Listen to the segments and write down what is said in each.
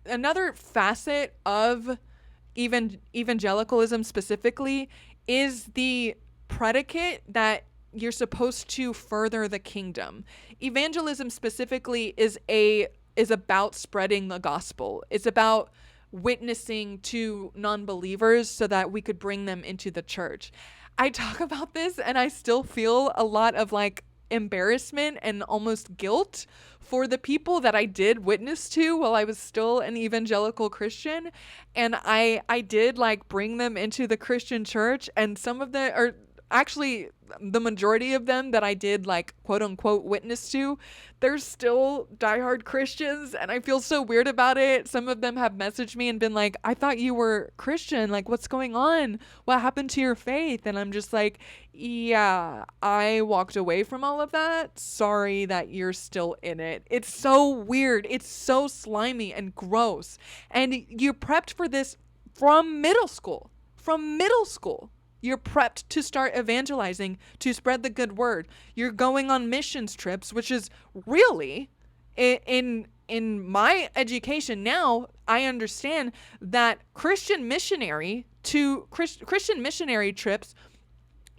another facet of evangelicalism specifically is the predicate that you're supposed to further the kingdom. Evangelism specifically is about spreading the gospel. It's about witnessing to non-believers so that we could bring them into the church. I talk about this and I still feel a lot of like embarrassment and almost guilt for the people that I did witness to while I was still an evangelical Christian. And I did like bring them into the Christian church, and some of the, or actually the majority of them that I did like quote unquote witness to, they're still diehard Christians, and I feel so weird about it. Some of them have messaged me and been like, I thought you were Christian, like what's going on? What happened to your faith? And I'm just like, yeah, I walked away from all of that. Sorry that you're still in it. It's so weird. It's so slimy and gross. And you're prepped for this from middle school. From middle school. You're prepped to start evangelizing, to spread the good word. You're going on missions trips, which is really, in my education now, I understand that Christian missionary trips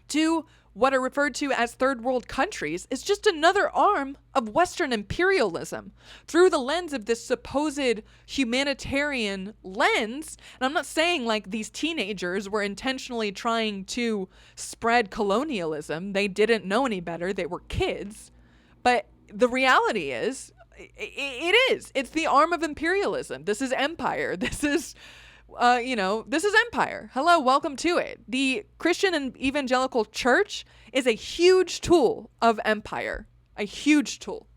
to what are referred to as third world countries is just another arm of Western imperialism through the lens of this supposed humanitarian lens. And I'm not saying like these teenagers were intentionally trying to spread colonialism. They didn't know any better. They were kids. But the reality is, it's the arm of imperialism. This is empire. This is this is empire. Hello, welcome to it. The Christian and evangelical church is a huge tool of empire, a huge tool.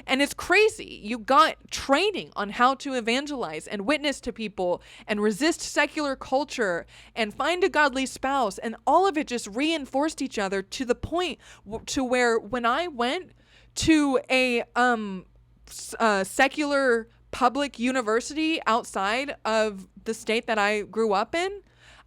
And it's crazy. You got training on how to evangelize and witness to people and resist secular culture and find a godly spouse. And all of it just reinforced each other to the point to where when I went to a secular public university outside of the state that I grew up in,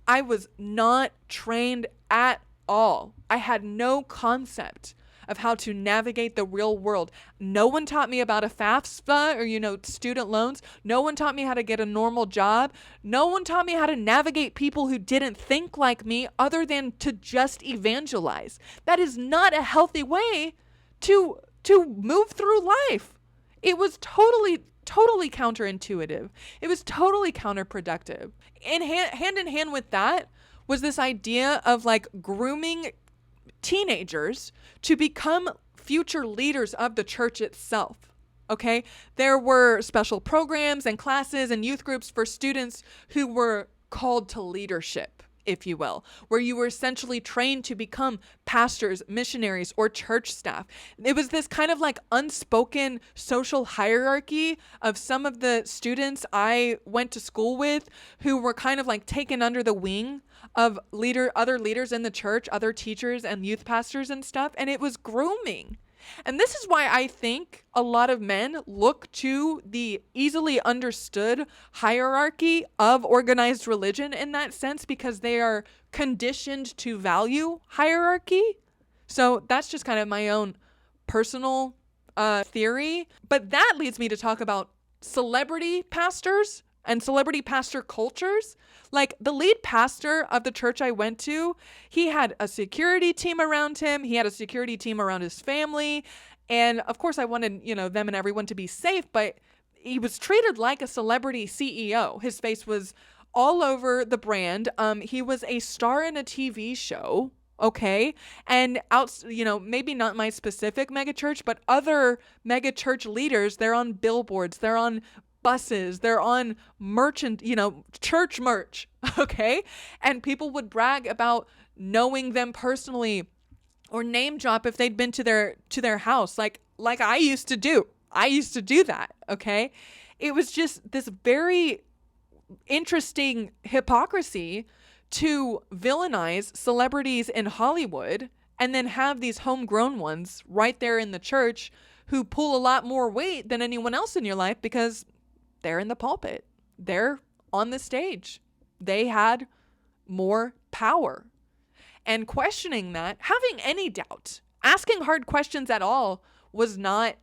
I was not trained at all. I had no concept of how to navigate the real world. No one taught me about a FAFSA or, student loans. No one taught me how to get a normal job. No one taught me how to navigate people who didn't think like me other than to just evangelize. That is not a healthy way to move through life. It was totally counterintuitive. It was totally counterproductive. And hand in hand with that was this idea of like grooming teenagers to become future leaders of the church itself. Okay? There were special programs and classes and youth groups for students who were called to leadership, if you will, where you were essentially trained to become pastors, missionaries, or church staff. It was this kind of like unspoken social hierarchy of some of the students I went to school with who were kind of like taken under the wing of other leaders in the church, other teachers and youth pastors and stuff. And it was grooming. And this is why I think a lot of men look to the easily understood hierarchy of organized religion in that sense, because they are conditioned to value hierarchy. So that's just kind of my own personal theory. But that leads me to talk about celebrity pastors and celebrity pastor cultures. Like the lead pastor of the church I went to, he had a security team around him. He had a security team around his family. And of course I wanted, them and everyone to be safe, but he was treated like a celebrity CEO. His face was all over the brand. He was a star in a TV show. Okay. And maybe not my specific megachurch, but other megachurch leaders, they're on billboards, they're on buses, they're on church merch, okay? And people would brag about knowing them personally or name drop if they'd been to their house, like I used to do. I used to do that, okay? It was just this very interesting hypocrisy to villainize celebrities in Hollywood and then have these homegrown ones right there in the church who pull a lot more weight than anyone else in your life because they're in the pulpit. They're on the stage. They had more power. And questioning that, having any doubt, asking hard questions at all was not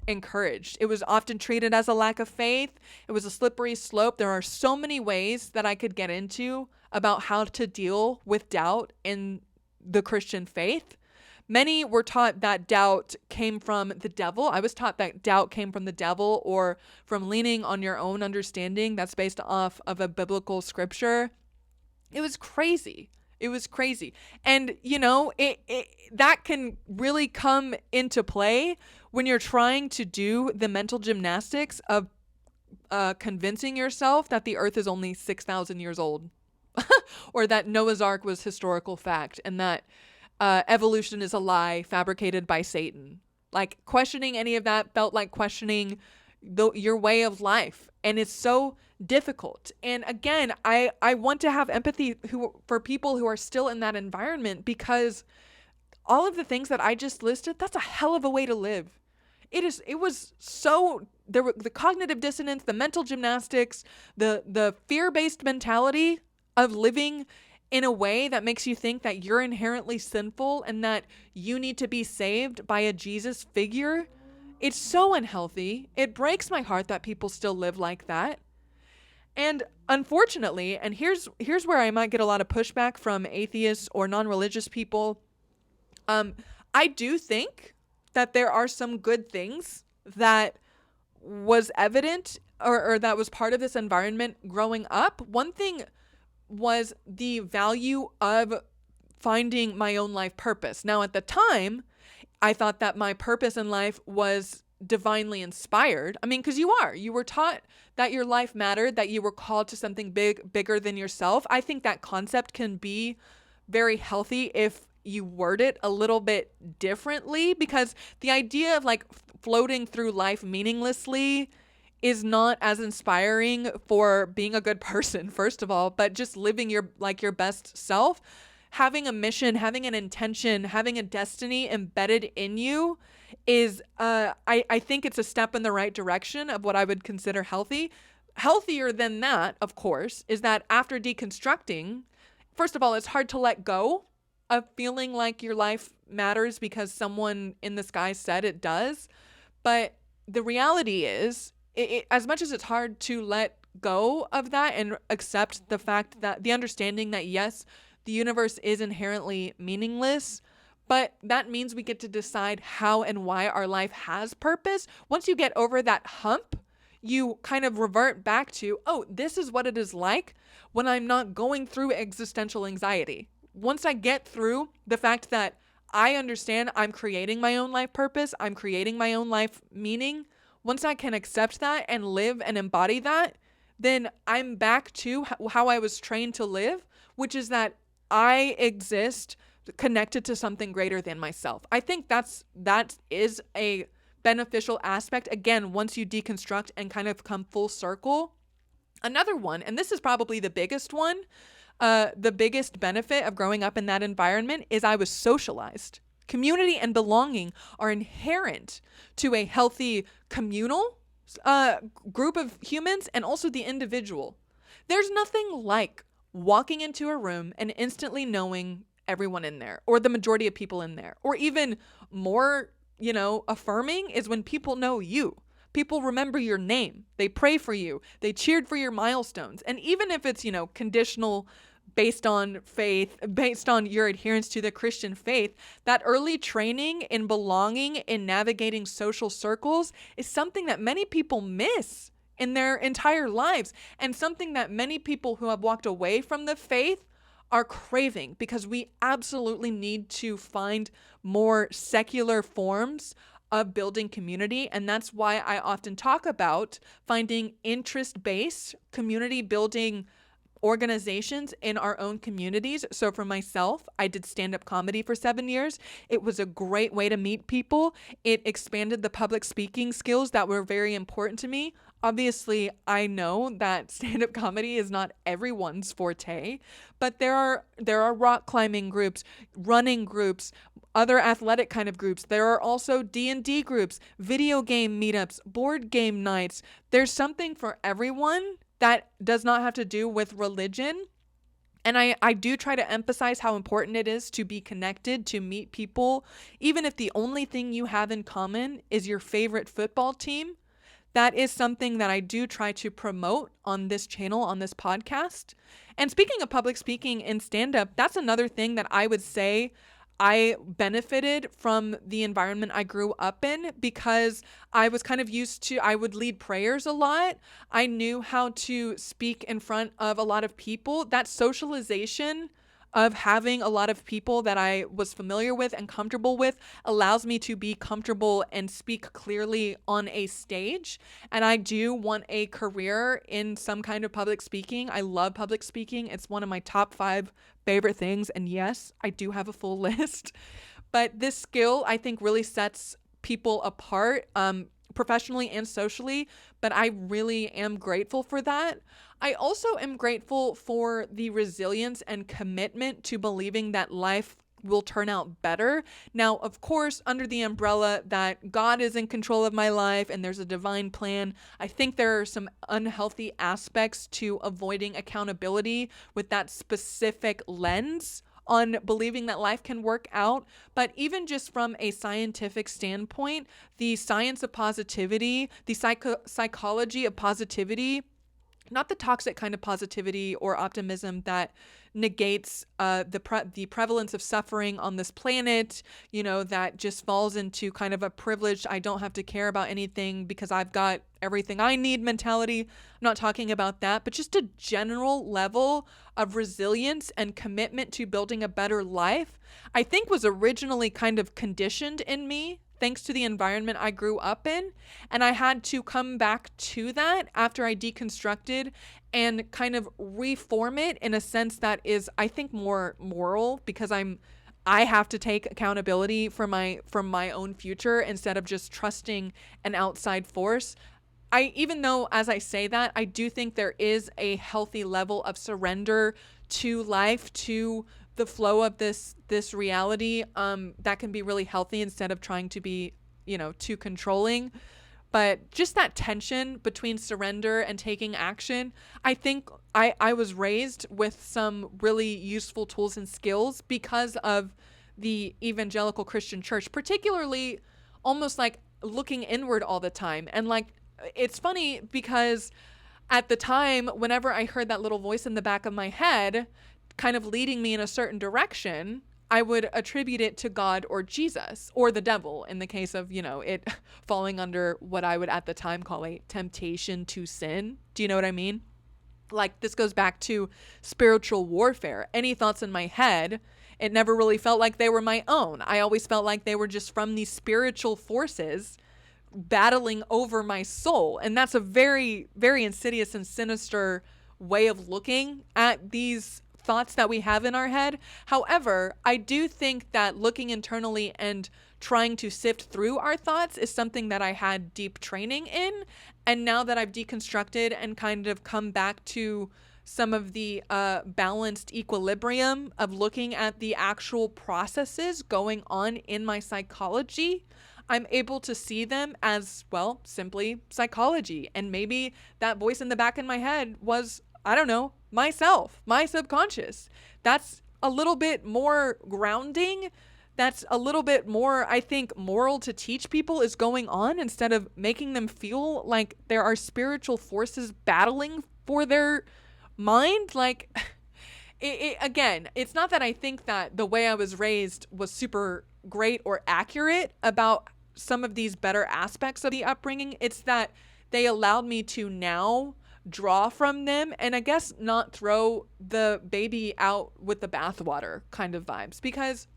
encouraged. It was often treated as a lack of faith. It was a slippery slope. There are so many ways that I could get into about how to deal with doubt in the Christian faith. Many were taught that doubt came from the devil. I was taught that doubt came from the devil or from leaning on your own understanding that's based off of a biblical scripture. It was crazy. It was crazy. And, that can really come into play when you're trying to do the mental gymnastics of convincing yourself that the earth is only 6,000 years old or that Noah's Ark was historical fact and that evolution is a lie fabricated by Satan. Like, questioning any of that felt like questioning your way of life. And it's so difficult. And again, I want to have empathy for people who are still in that environment, because all of the things that I just listed, that's a hell of a way to live. It was so, there were the cognitive dissonance, the mental gymnastics, the fear-based mentality of living in a way that makes you think that you're inherently sinful and that you need to be saved by a Jesus figure. It's so unhealthy. It breaks my heart that people still live like that. And unfortunately, and here's where I might get a lot of pushback from atheists or non-religious people. I do think that there are some good things that was evident or that was part of this environment growing up. One thing was the value of finding my own life purpose. Now, at the time, I thought that my purpose in life was divinely inspired. I mean, because you were taught that your life mattered, that you were called to something bigger than yourself. I think that concept can be very healthy if you word it a little bit differently, because the idea of like floating through life meaninglessly is not as inspiring for being a good person, first of all, but just living your best self. Having a mission, having an intention, having a destiny embedded in you is, I think it's a step in the right direction of what I would consider healthy. Healthier than that, of course, is that after deconstructing, first of all, it's hard to let go of feeling like your life matters because someone in the sky said it does. But the reality is, as much as it's hard to let go of that and accept the fact that the understanding that, yes, the universe is inherently meaningless, but that means we get to decide how and why our life has purpose. Once you get over that hump, you kind of revert back to, oh, this is what it is like when I'm not going through existential anxiety. Once I get through the fact that I understand I'm creating my own life purpose, I'm creating my own life meaning, once I can accept that and live and embody that, then I'm back to how I was trained to live, which is that I exist connected to something greater than myself. I think that is a beneficial aspect. Again, once you deconstruct and kind of come full circle. Another one, and this is probably the biggest one, the biggest benefit of growing up in that environment is I was socialized. Community and belonging are inherent to a healthy communal group of humans and also the individual. There's nothing like walking into a room and instantly knowing everyone in there or the majority of people in there, or even more, affirming is when people know you. People remember your name. They pray for you. They cheered for your milestones. And even if it's, conditional based on faith, based on your adherence to the Christian faith, that early training in belonging, in navigating social circles is something that many people miss in their entire lives, and something that many people who have walked away from the faith are craving, because we absolutely need to find more secular forms of building community. And that's why I often talk about finding interest-based community building organizations in our own communities. So for myself, I did stand-up comedy for 7 years. It was a great way to meet people. It expanded the public speaking skills that were very important to me. Obviously, I know that stand-up comedy is not everyone's forte, but there are rock climbing groups, running groups, other athletic kind of groups. There are also D&D groups, video game meetups, board game nights. There's something for everyone that does not have to do with religion. And I do try to emphasize how important it is to be connected, to meet people, even if the only thing you have in common is your favorite football team. That is something that I do try to promote on this channel, on this podcast. And speaking of public speaking in stand-up, that's another thing that I would say I benefited from the environment I grew up in, because I was kind of used to, I would lead prayers a lot. I knew how to speak in front of a lot of people. That socialization of having a lot of people that I was familiar with and comfortable with allows me to be comfortable and speak clearly on a stage. And I do want a career in some kind of public speaking. I love public speaking. It's one of my top 5 favorite things. And yes, I do have a full list. But this skill, I think, really sets people apart, professionally and socially. But I really am grateful for that. I also am grateful for the resilience and commitment to believing that life will turn out better. Now, of course, under the umbrella that God is in control of my life and there's a divine plan, I think there are some unhealthy aspects to avoiding accountability with that specific lens on believing that life can work out. But even just from a scientific standpoint, the science of positivity, the psychology of positivity, not the toxic kind of positivity or optimism that negates the prevalence of suffering on this planet, that just falls into kind of a privileged, I don't have to care about anything because I've got everything I need mentality. I'm not talking about that, but just a general level of resilience and commitment to building a better life, I think was originally kind of conditioned in me thanks to the environment I grew up in. And I had to come back to that after I deconstructed and kind of reform it in a sense that is, I think, more moral, because I have to take accountability for my own future instead of just trusting an outside force. Even though, as I say that, I do think there is a healthy level of surrender to life, to the flow of this reality, that can be really healthy instead of trying to be, too controlling. But just that tension between surrender and taking action, I think I was raised with some really useful tools and skills because of the Evangelical Christian church, particularly almost like looking inward all the time. And like, it's funny because at the time, whenever I heard that little voice in the back of my head kind of leading me in a certain direction, I would attribute it to God or Jesus or the devil in the case of, it falling under what I would at the time call a temptation to sin. Do you know what I mean? Like, this goes back to spiritual warfare. Any thoughts in my head, it never really felt like they were my own. I always felt like they were just from these spiritual forces battling over my soul. And that's a very, very insidious and sinister way of looking at these thoughts that we have in our head. However, I do think that looking internally and trying to sift through our thoughts is something that I had deep training in. And now that I've deconstructed and kind of come back to some of the balanced equilibrium of looking at the actual processes going on in my psychology, I'm able to see them as, well, simply psychology. And maybe that voice in the back of my head was, I don't know, myself, my subconscious. That's a little bit more grounding. That's a little bit more, I think, moral to teach people is going on instead of making them feel like there are spiritual forces battling for their mind. Like, again, it's not that I think that the way I was raised was super great or accurate about some of these better aspects of the upbringing. It's that they allowed me to now draw from them and I guess not throw the baby out with the bathwater kind of vibes. Because,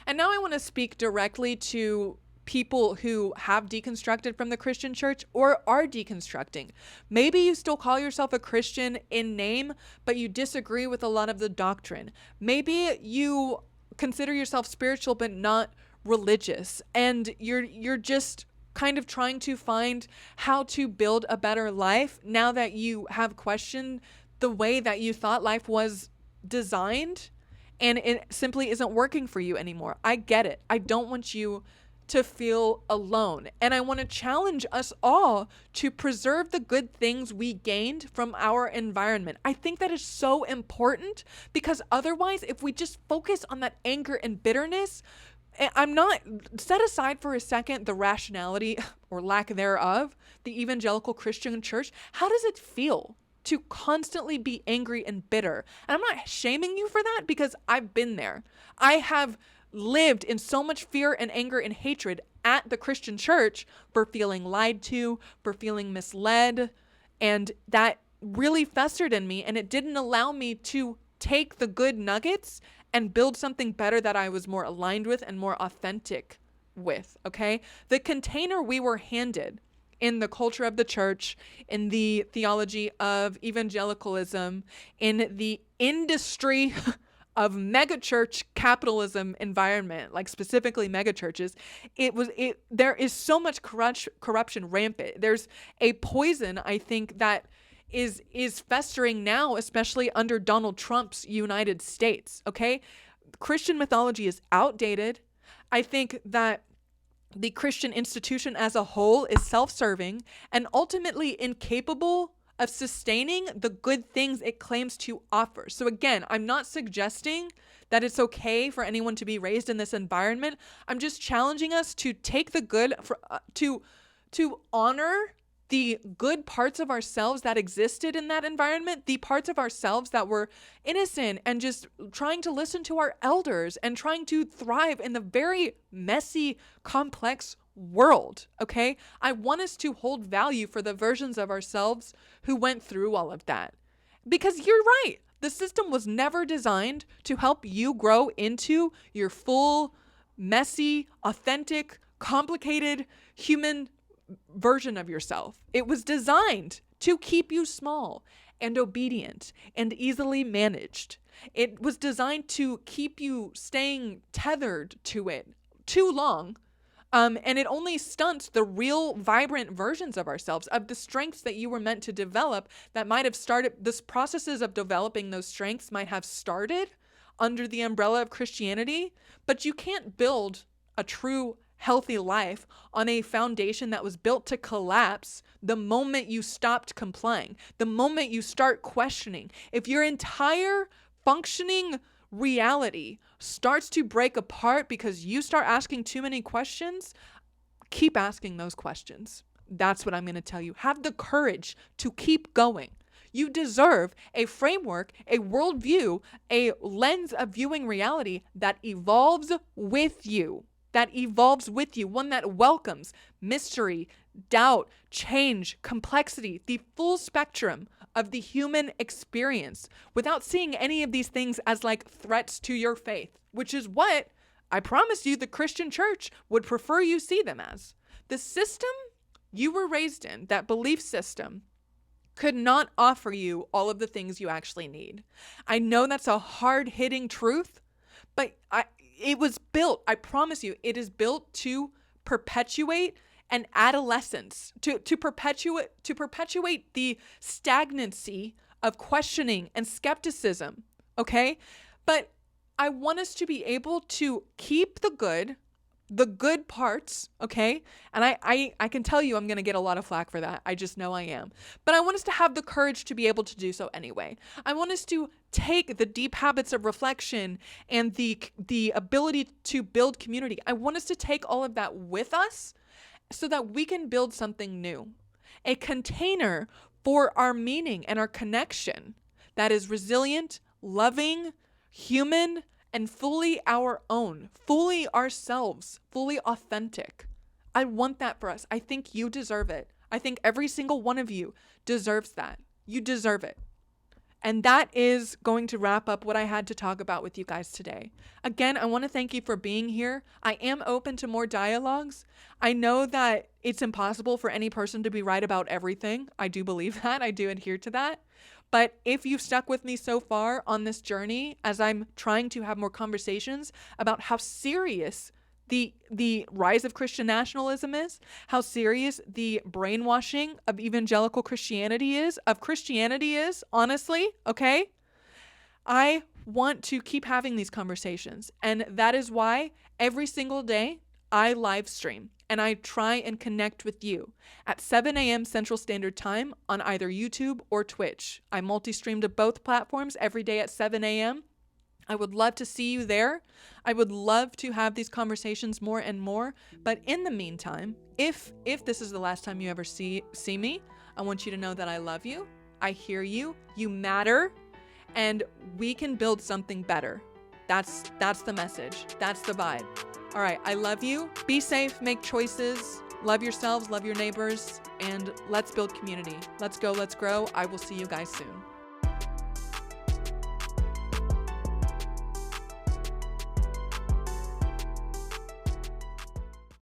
and now I want to speak directly to people who have deconstructed from the Christian church or are deconstructing. Maybe you still call yourself a Christian in name, but you disagree with a lot of the doctrine. Maybe you consider yourself spiritual but not religious, and you're just kind of trying to find how to build a better life now that you have questioned the way that you thought life was designed and it simply isn't working for you anymore. I get it. I don't want you to feel alone. And I want to challenge us all to preserve the good things we gained from our environment. I think that is so important, because otherwise, if we just focus on that anger and bitterness, I'm not, set aside for a second the rationality or lack thereof, the evangelical Christian church. How does it feel to constantly be angry and bitter? And I'm not shaming you for that, because I've been there. I have lived in so much fear and anger and hatred at the Christian church for feeling lied to, for feeling misled. And that really festered in me, and it didn't allow me to take the good nuggets and build something better that I was more aligned with and more authentic with, okay? The container we were handed in the culture of the church, in the theology of evangelicalism, in the industry of megachurch capitalism environment, like specifically megachurches, there is so much corruption rampant. There's a poison, I think, that is festering now, especially under Donald Trump's United States, okay? Christian mythology is outdated. I think that the Christian institution as a whole is self-serving and ultimately incapable of sustaining the good things it claims to offer. So again, I'm not suggesting that it's okay for anyone to be raised in this environment. I'm just challenging us to take the good, to honor the good parts of ourselves that existed in that environment, the parts of ourselves that were innocent and just trying to listen to our elders and trying to thrive in the very messy, complex world, okay? I want us to hold value for the versions of ourselves who went through all of that. Because you're right, the system was never designed to help you grow into your full, messy, authentic, complicated human version of yourself. It was designed to keep you small and obedient and easily managed. It was designed to keep you staying tethered to it too long. And it only stunts the real vibrant versions of ourselves, of the strengths that you were meant to develop that might have started, this processes of developing those strengths might have started under the umbrella of Christianity, but you can't build a true healthy life on a foundation that was built to collapse the moment you stopped complying, the moment you start questioning. If your entire functioning reality starts to break apart because you start asking too many questions, keep asking those questions. That's what I'm going to tell you. Have the courage to keep going. You deserve a framework, a worldview, a lens of viewing reality that evolves with you. One that welcomes mystery, doubt, change, complexity, the full spectrum of the human experience, without seeing any of these things as like threats to your faith, which is what I promise you the Christian church would prefer you see them as. The system you were raised in, that belief system, could not offer you all of the things you actually need. I know that's a hard-hitting truth, but it was built, I promise you, it is built to perpetuate an adolescence, to perpetuate the stagnancy of questioning and skepticism, okay? But I want us to be able to keep the good parts, okay? And I can tell you I'm going to get a lot of flack for that. I just know I am. But I want us to have the courage to be able to do so anyway. I want us to take the deep habits of reflection and the ability to build community. I want us to take all of that with us so that we can build something new. A container for our meaning and our connection that is resilient, loving, human, and fully our own, fully ourselves, fully authentic. I want that for us. I think you deserve it. I think every single one of you deserves that. You deserve it. And that is going to wrap up what I had to talk about with you guys today. Again, I want to thank you for being here. I am open to more dialogues. I know that it's impossible for any person to be right about everything. I do believe that. I do adhere to that. But if you've stuck with me so far on this journey, as I'm trying to have more conversations about how serious the rise of Christian nationalism is, how serious the brainwashing of evangelical Christianity is, honestly, okay? I want to keep having these conversations. And that is why every single day I live stream and I try and connect with you at 7 a.m. Central Standard Time on either YouTube or Twitch. I multi-stream to both platforms every day at 7 a.m. I would love to see you there. I would love to have these conversations more and more. But in the meantime, if this is the last time you ever see me, I want you to know that I love you. I hear you. You matter. And we can build something better. That's the message. That's the vibe. All right. I love you. Be safe. Make choices. Love yourselves. Love your neighbors. And let's build community. Let's go. Let's grow. I will see you guys soon.